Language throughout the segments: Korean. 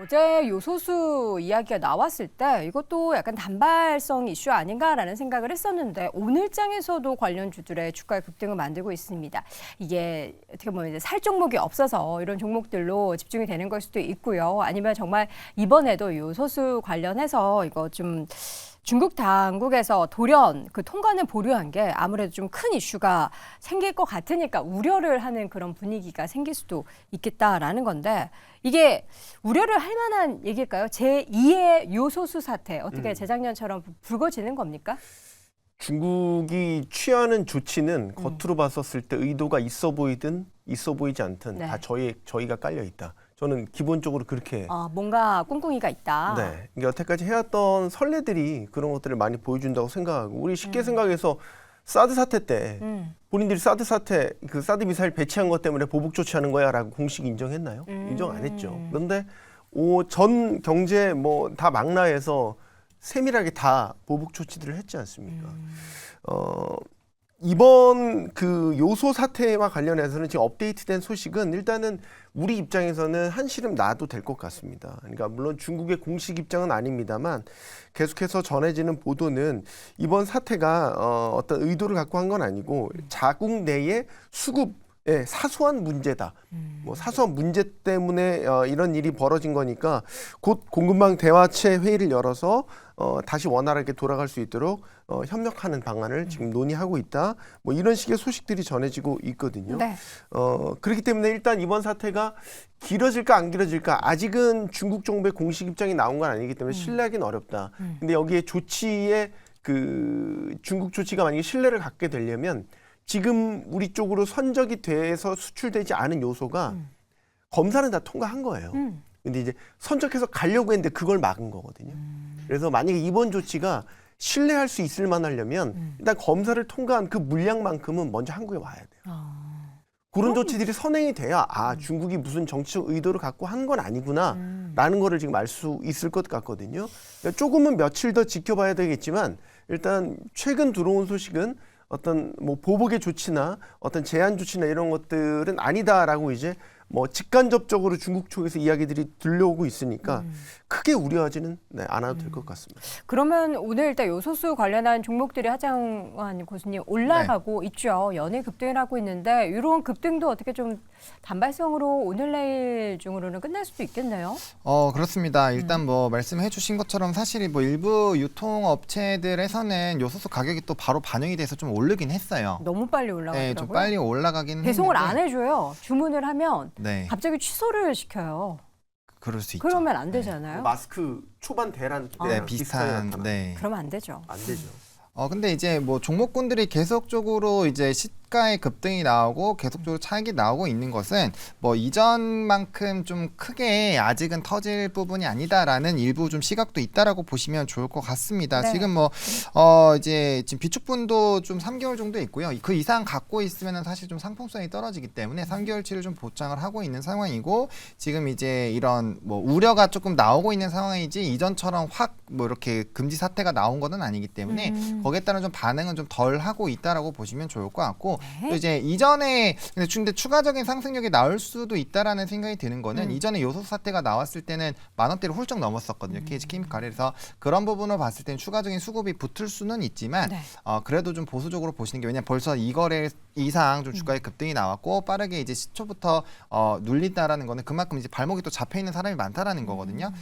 어제 요소수 이야기가 나왔을 때 이것도 약간 단발성 이슈 아닌가라는 생각을 했었는데 오늘장에서도 관련주들의 주가의 급등을 만들고 있습니다. 이게 어떻게 보면 이제 살 종목이 없어서 이런 종목들로 집중이 되는 걸 수도 있고요. 아니면 정말 이번에도 요소수 관련해서 이거 좀 중국 당국에서 돌연 그 통관을 보류한 게 아무래도 좀 큰 이슈가 생길 것 같으니까 우려를 하는 그런 분위기가 생길 수도 있겠다라는 건데 이게 우려를 할 만한 얘기일까요? 제2의 요소수 사태 어떻게 재작년처럼 불거지는 겁니까? 중국이 취하는 조치는 겉으로 봤었을 때 의도가 있어 보이든 있어 보이지 않든 네. 다 저희가 깔려 있다. 저는 기본적으로 그렇게 뭔가 꿍꿍이가 있다. 네. 이게 여태까지 해왔던 선례들이 그런 것들을 많이 보여준다고 생각하고 우리 쉽게 생각해서 사드 사태 때 본인들이 사드 사태 그 사드 미사일 배치한 것 때문에 보복 조치하는 거야라고 공식 인정했나요? 인정 안 했죠. 그런데 전 경제 뭐 다 망라해서 세밀하게 다 보복 조치들을 했지 않습니까? 이번 그 요소 사태와 관련해서는 지금 업데이트된 소식은 일단은 우리 입장에서는 한시름 놔도 될 것 같습니다. 그러니까 물론 중국의 공식 입장은 아닙니다만 계속해서 전해지는 보도는 이번 사태가 어떤 의도를 갖고 한 건 아니고 자국 내의 수급의 사소한 문제다. 뭐 사소한 문제 때문에 이런 일이 벌어진 거니까 곧 공급망 대화체 회의를 열어서 다시 원활하게 돌아갈 수 있도록 협력하는 방안을 지금 논의하고 있다. 뭐 이런 식의 소식들이 전해지고 있거든요. 네. 그렇기 때문에 일단 이번 사태가 길어질까 안 길어질까 아직은 중국 정부의 공식 입장이 나온 건 아니기 때문에 신뢰하기는 어렵다. 근데 여기에 조치에 그 중국 조치가 만약에 신뢰를 갖게 되려면 지금 우리 쪽으로 선적이 돼서 수출되지 않은 요소가 검사는 다 통과한 거예요. 근데 이제 선적해서 가려고 했는데 그걸 막은 거거든요. 그래서 만약에 이번 조치가 신뢰할 수 있을 만하려면 일단 검사를 통과한 그 물량만큼은 먼저 한국에 와야 돼요. 그런 조치들이 선행이 돼야 중국이 무슨 정치적 의도를 갖고 한 건 아니구나 라는 거를 지금 알 수 있을 것 같거든요. 그러니까 조금은 며칠 더 지켜봐야 되겠지만 일단 최근 들어온 소식은 어떤 뭐 보복의 조치나 어떤 제한 조치나 이런 것들은 아니다라고 이제 뭐 직간접적으로 중국 쪽에서 이야기들이 들려오고 있으니까 크게 우려하지는 않아도 될 것 같습니다. 그러면 오늘 일단 요소수 관련한 종목들이 하정환 교수님 올라가고 있죠. 연일 급등을 하고 있는데 이런 급등도 어떻게 좀 단발성으로 오늘 내일 중으로는 끝날 수도 있겠네요. 그렇습니다. 일단 뭐 말씀해 주신 것처럼 사실 뭐 일부 유통업체들에서는 요소수 가격이 또 바로 반영이 돼서 좀 오르긴 했어요. 너무 빨리 올라가더라고요. 네, 좀 빨리 올라가긴 배송을 했는데. 안 해줘요. 주문을 하면 네, 갑자기 취소를 시켜요. 그럴 수 있죠. 그러면 안 되잖아요. 마스크 초반 대란 네, 비슷한. 네. 그러면 안 되죠. 안 되죠. 근데 이제 뭐 종목군들이 계속적으로 이제 시가의 급등이 나오고 계속적으로 차익이 나오고 있는 것은 뭐 이전만큼 좀 크게 아직은 터질 부분이 아니다라는 일부 좀 시각도 있다라고 보시면 좋을 것 같습니다. 네. 지금 뭐 이제 지금 비축분도 좀 3개월 정도 있고요. 그 이상 갖고 있으면은 사실 좀 상품성이 떨어지기 때문에 3개월치를 좀 보장을 하고 있는 상황이고 지금 이제 이런 뭐 우려가 조금 나오고 있는 상황이지 이전처럼 확 뭐 이렇게 금지 사태가 나온 거는 아니기 때문에 거기에 따른 좀 반응은 좀 덜 하고 있다라고 보시면 좋을 것 같고 또 이제 이전에 근데 추가적인 상승력이 나올 수도 있다라는 생각이 드는 거는 이전에 요소수 사태가 나왔을 때는 10,000원대를 훌쩍 넘었었거든요. KG케미칼이. 그래서 그런 부분을 봤을 때는 추가적인 수급이 붙을 수는 있지만 네. 그래도 좀 보수적으로 보시는 게 왜냐면 벌써 2거래 이상 좀 주가의 급등이 나왔고 빠르게 이제 시초부터 눌린다라는 거는 그만큼 이제 발목이 또 잡혀 있는 사람이 많다라는 거거든요.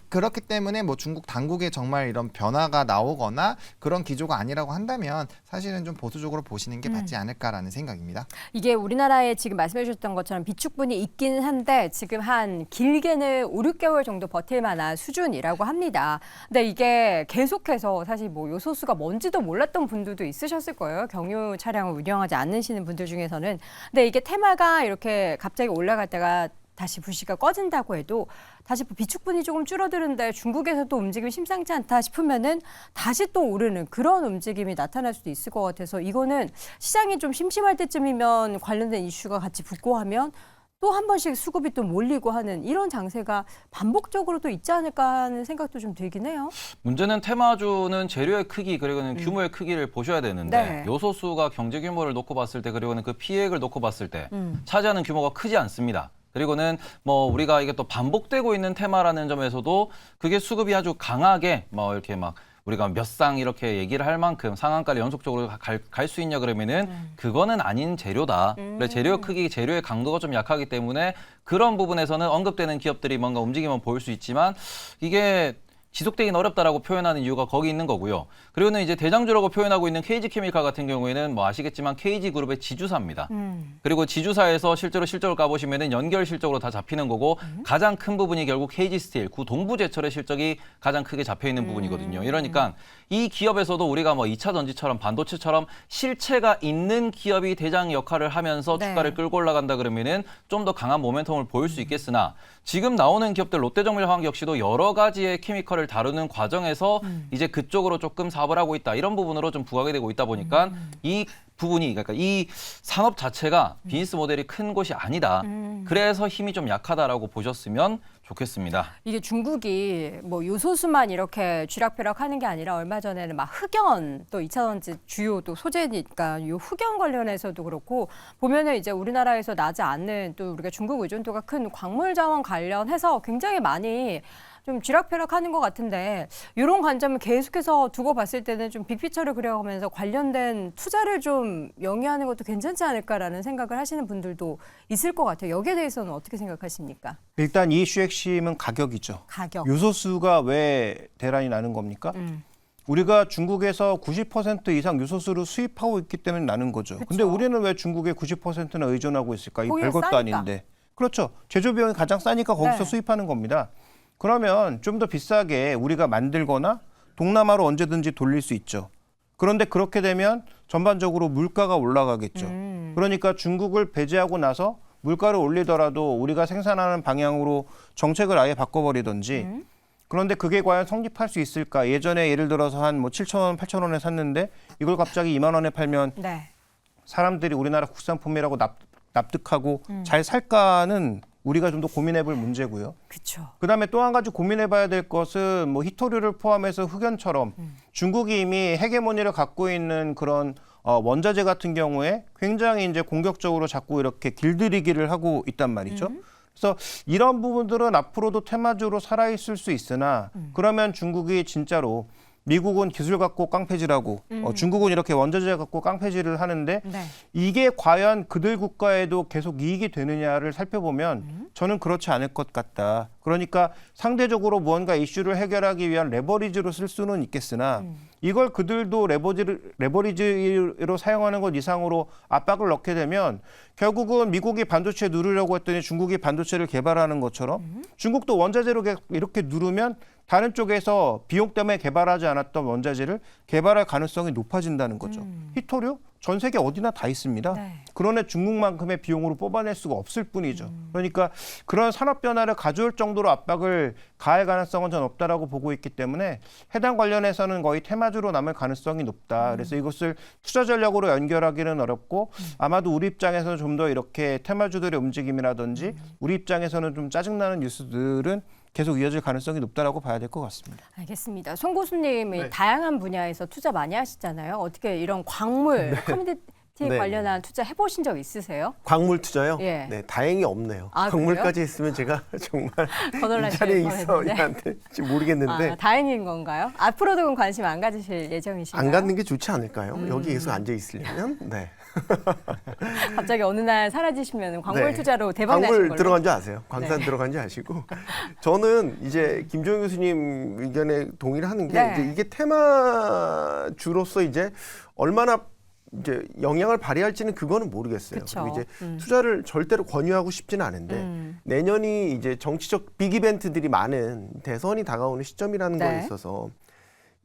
그렇기 때문에 뭐 중국 당국에 정말 이런 변화가 나오거나 그런 기조가 아니라고 한다면 사실은 좀 보수적으로 보시는 게 맞지 않을까라는 생각입니다. 이게 우리나라에 지금 말씀해 주셨던 것처럼 비축분이 있긴 한데 지금 한 길게는 5, 6개월 정도 버틸 만한 수준이라고 합니다. 근데 이게 계속해서 사실 뭐 요소수가 뭔지도 몰랐던 분들도 있으셨을 거예요. 경유 차량을 운영하지 않으시는 분들 중에서는. 근데 이게 테마가 이렇게 갑자기 올라갈 때가 다시 불씨가 꺼진다고 해도 다시 비축분이 조금 줄어드는데 중국에서도 움직임이 심상치 않다 싶으면은 다시 또 오르는 그런 움직임이 나타날 수도 있을 것 같아서 이거는 시장이 좀 심심할 때쯤이면 관련된 이슈가 같이 붙고 하면 또 한 번씩 수급이 또 몰리고 하는 이런 장세가 반복적으로 또 있지 않을까 하는 생각도 좀 들긴 해요. 문제는 테마주는 재료의 크기 그리고는 규모의 크기를 보셔야 되는데 네. 요소수가 경제 규모를 놓고 봤을 때 그리고는 그 피해액을 놓고 봤을 때 차지하는 규모가 크지 않습니다. 그리고는 뭐 우리가 이게 또 반복되고 있는 테마라는 점에서도 그게 수급이 아주 강하게 뭐 이렇게 막 우리가 몇 상 이렇게 얘기를 할 만큼 상한가를 연속적으로 갈 수 있냐 그러면은 그거는 아닌 재료다. 그래 재료 크기, 재료의 강도가 좀 약하기 때문에 그런 부분에서는 언급되는 기업들이 뭔가 움직임은 보일 수 있지만 이게 지속되긴 어렵다라고 표현하는 이유가 거기 있는 거고요. 그리고는 이제 대장주라고 표현하고 있는 KG케미칼 같은 경우에는 뭐 아시겠지만 KG그룹의 지주사입니다. 그리고 지주사에서 실제로 실적을 까보시면은 연결 실적으로 다 잡히는 거고 가장 큰 부분이 결국 KG스틸, 구동부제철의 실적이 가장 크게 잡혀 있는 부분이거든요. 이러니까 이 기업에서도 우리가 뭐 2차 전지처럼 반도체처럼 실체가 있는 기업이 대장 역할을 하면서 네. 주가를 끌고 올라간다 그러면은 좀 더 강한 모멘텀을 보일 수 있겠으나 지금 나오는 기업들 롯데정밀화학 역시도 여러 가지의 케미컬을 다루는 과정에서 이제 그쪽으로 조금 사업을 하고 있다. 이런 부분으로 좀 부각이 되고 있다 보니까 이 부분이 그러니까 이 산업 자체가 비즈니스 모델이 큰 곳이 아니다. 그래서 힘이 좀 약하다라고 보셨으면 좋겠습니다. 이게 중국이 뭐 요소수만 이렇게 쥐락펴락하는 게 아니라 얼마 전에는 막 흑연 또 2차 전지 주요 또 소재니까 요 흑연 관련해서도 그렇고 보면은 이제 우리나라에서 나지 않는 또 우리가 중국 의존도가 큰 광물 자원 관련해서 굉장히 많이 좀 쥐락펴락하는 것 같은데 이런 관점을 계속해서 두고 봤을 때는 좀 빅피처를 그려가면서 관련된 투자를 좀 영위하는 것도 괜찮지 않을까라는 생각을 하시는 분들도 있을 것 같아요. 여기에 대해서는 어떻게 생각하십니까? 일단 이 이슈 핵심은 가격이죠. 가격. 요소수가 왜 대란이 나는 겁니까? 우리가 중국에서 90% 이상 요소수를 수입하고 있기 때문에 나는 거죠. 그쵸. 근데 우리는 왜 중국의 90%나 의존하고 있을까? 이 거기가 별것도 싸니까. 아닌데. 그렇죠. 제조 비용이 가장 싸니까 거기서 네. 수입하는 겁니다. 그러면 좀 더 비싸게 우리가 만들거나 동남아로 언제든지 돌릴 수 있죠. 그런데 그렇게 되면 전반적으로 물가가 올라가겠죠. 그러니까 중국을 배제하고 나서 물가를 올리더라도 우리가 생산하는 방향으로 정책을 아예 바꿔버리든지 그런데 그게 과연 성립할 수 있을까? 예전에 예를 들어서 한 뭐 7,000원, 8,000원에 샀는데 이걸 갑자기 2만 원에 팔면 네. 사람들이 우리나라 국산품이라고 납득하고 잘 살까는 우리가 좀 더 고민해볼 문제고요. 그렇죠. 그다음에 또 한 가지 고민해봐야 될 것은 뭐 히토류를 포함해서 흑연처럼 중국이 이미 헤게모니를 갖고 있는 그런 원자재 같은 경우에 굉장히 이제 공격적으로 자꾸 이렇게 길들이기를 하고 있단 말이죠. 그래서 이런 부분들은 앞으로도 테마주로 살아있을 수 있으나 그러면 중국이 진짜로 미국은 기술 갖고 깡패질하고 중국은 이렇게 원자재 갖고 깡패질을 하는데 네. 이게 과연 그들 국가에도 계속 이익이 되느냐를 살펴보면 저는 그렇지 않을 것 같다. 그러니까 상대적으로 무언가 이슈를 해결하기 위한 레버리지로 쓸 수는 있겠으나 이걸 그들도 레버리지로 사용하는 것 이상으로 압박을 넣게 되면 결국은 미국이 반도체 누르려고 했더니 중국이 반도체를 개발하는 것처럼 중국도 원자재로 이렇게 누르면 다른 쪽에서 비용 때문에 개발하지 않았던 원자재를 개발할 가능성이 높아진다는 거죠. 히토류? 전 세계 어디나 다 있습니다. 네. 그러나 중국만큼의 비용으로 뽑아낼 수가 없을 뿐이죠. 그러니까 그런 산업 변화를 가져올 정도로 압박을 가할 가능성은 전 없다라고 보고 있기 때문에 해당 관련해서는 거의 테마주로 남을 가능성이 높다. 그래서 이것을 투자 전략으로 연결하기는 어렵고 아마도 우리 입장에서는 좀 더 이렇게 테마주들의 움직임이라든지 우리 입장에서는 좀 짜증나는 뉴스들은 계속 이어질 가능성이 높다라고 봐야 될 것 같습니다. 알겠습니다. 송 교수님이 네. 다양한 분야에서 투자 많이 하시잖아요. 어떻게 이런 광물, 커뮤니티 네. 관련한 투자 해보신 적 있으세요? 광물 투자요? 예. 네, 다행히 없네요. 아, 광물까지 했으면 제가 정말 더 이 놀라실 자리에 뻔했는데. 있어야한테 지금 모르겠는데 아, 다행인 건가요? 앞으로도 그럼 관심 안 가지실 예정이신가요? 안 갖는 게 좋지 않을까요? 여기 계속 앉아 있으려면 네. 갑자기 어느 날 사라지시면 광물 네. 투자로 대박 나신 광물 걸로. 들어간 줄 아세요? 광산 네. 들어간 줄 아시고 저는 이제 김종인 교수님 의견에 동의를 하는 게 네. 이제 이게 테마주로서 이제 얼마나 이제 영향을 발휘할지는 그거는 모르겠어요. 그쵸. 그리고 이제 투자를 절대로 권유하고 싶지는 않은데 내년이 이제 정치적 빅 이벤트들이 많은 대선이 다가오는 시점이라는 네. 거에 있어서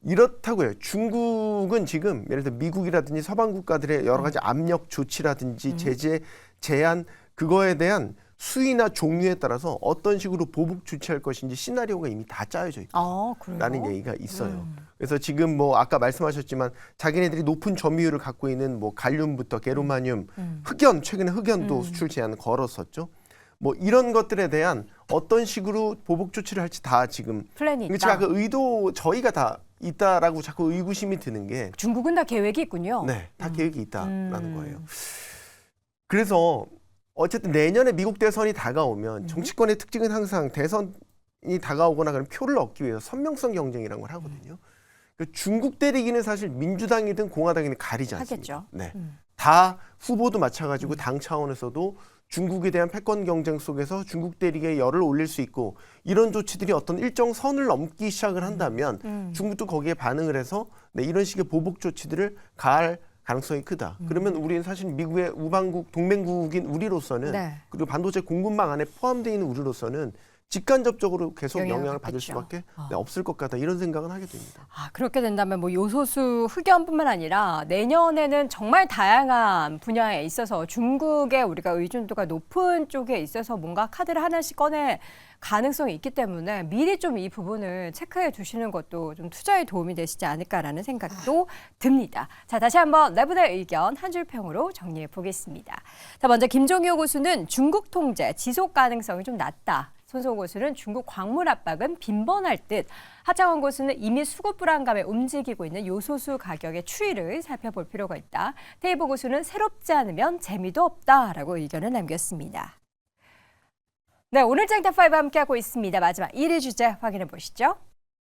이렇다고요. 중국은 지금 예를 들어 미국이라든지 서방 국가들의 여러 가지 압력 조치라든지 제재, 제한 그거에 대한 수위나 종류에 따라서 어떤 식으로 보복 조치할 것인지 시나리오가 이미 다 짜여져 있다. 그래요? 라는 얘기가 있어요. 그래서 지금 뭐 아까 말씀하셨지만 자기네들이 높은 점유율을 갖고 있는 뭐 갈륨부터 게르마늄, 흑연 최근에 흑연도 수출 제한 걸었었죠. 뭐 이런 것들에 대한 어떤 식으로 보복 조치를 할지 다 지금 플랜이 있다. 제가 그 의도 저희가 다 있다라고 자꾸 의구심이 드는 게 중국은 다 계획이 있군요. 네, 다 계획이 있다라는 거예요. 그래서 어쨌든 내년에 미국 대선이 다가오면 정치권의 특징은 항상 대선이 다가오거나 그런 표를 얻기 위해서 선명성 경쟁이라는 걸 하거든요. 그 중국 대리기는 사실 민주당이든 공화당이든 가리지 않습니다. 하겠죠. 네. 다 후보도 마찬가지고 당 차원에서도 중국에 대한 패권 경쟁 속에서 중국 대리기에 열을 올릴 수 있고 이런 조치들이 어떤 일정 선을 넘기 시작을 한다면 중국도 거기에 반응을 해서 네, 이런 식의 보복 조치들을 가할 가능성이 크다. 그러면 우리는 사실 미국의 우방국, 동맹국인 우리로서는 네. 그리고 반도체 공급망 안에 포함되어 있는 우리로서는 직간접적으로 계속 영향을 받을 받겠죠. 수밖에 네, 없을 것 같다. 이런 생각은 하게 됩니다. 아, 그렇게 된다면 뭐 요소수 흑연뿐만 아니라 내년에는 정말 다양한 분야에 있어서 중국에 우리가 의존도가 높은 쪽에 있어서 뭔가 카드를 하나씩 꺼낼 가능성이 있기 때문에 미리 좀 이 부분을 체크해 두시는 것도 좀 투자에 도움이 되시지 않을까라는 생각도 듭니다. 자, 다시 한번 네 분의 의견 한 줄 평으로 정리해 보겠습니다. 자, 먼저 김종효 고수는 중국 통제 지속 가능성이 좀 낮다. 손성호 고수는 중국 광물 압박은 빈번할 듯. 하창원 고수는 이미 수급 불안감에 움직이고 있는 요소수 가격의 추이를 살펴볼 필요가 있다. 테이브 고수는 새롭지 않으면 재미도 없다라고 의견을 남겼습니다. 네, 오늘 짱탑5 함께하고 있습니다. 마지막 1위 주제 확인해 보시죠.